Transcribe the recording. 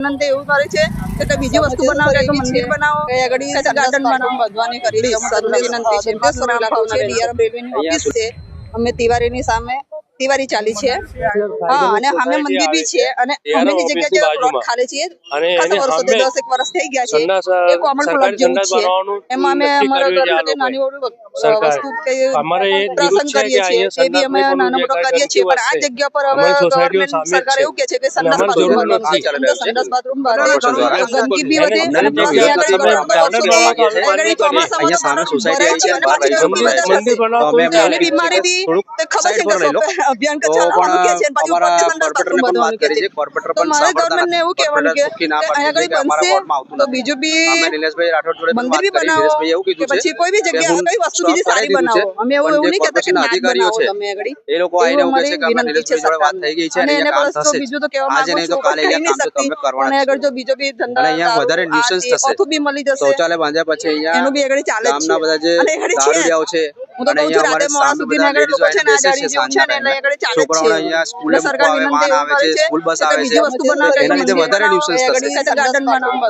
આનંદ એવું કરે છે કે બીજી વસ્તુ બનાવો કે મંદિર બનાવો કે આગળી ગાર્ડન બનાવો બધવાની કરી છે. અમારી વિનંતી છે. ડીઆરએમ રેલવેની ઓફિસ છે. અમે તિવારીની સામે તિવારી ચાલી છે. હા, અને સામે મંદિર બી છે અને અમેની જગ્યા જે પ્લોટ ખાલી છે ખાસા વર્ષોથી 10 વર્ષ થઈ ગયા છે. એ કોમન પ્લોટ જેવું છે. એમાં અમે અમારા ઘર માટે નાની વસ્તુ કે પ્રસંગ કરીએ છીએ. એ બી અમે નાનો મોટો કરીએ છીએ. પણ આ જગ્યા પર હવે ગવર્નમેન્ટ સરકાર એવું કે છે કે સંડાસ બાથરૂમ બંધ સંડાસ બાથરૂમ બંધ ગંદકી બી વધે અને બીમારી બી ખબર છે કે અભિયાન કે ચલાવવાનું કે છે પાછું સંડાસ બાથરૂમ બંધવાનું કે છે. તો મારે ગવર્નમેન્ટ ને એવું કહેવાનું કે અહીંયા આગળ બનશે તો બીજું બી મંદિર બી બનાવો કે પછી કોઈ બી જગ્યા કઈ વસ્તુ બીજી સારી બનાવો. અમે એવું નહીં કહેતા કે ના જ બનાવો તમે આગળ. એ લોકો અમારી વિનંતી છે સરકારને. અને એને બસ તો બીજું તો કહેવા માંગુ છું કે કહી નહીં શકતી અને આગળ જો બીજો બી ધંધા ઓથું બી મળી જશે શૌચાલય બાંધ્યા પછી એનું બી આગળ ચાલે છે અને આગળ છે. હું તો કહું છું રાતે મોડા સુધી આગળ લોકો છે ને આ ગાડી જેવું છે ને એટલે આગળ ચાલે છે. એટલે સરકાર વિનંતી એવું કરે છે કે બીજી વસ્તુ બનાવે ગાર્ડન બનાવો.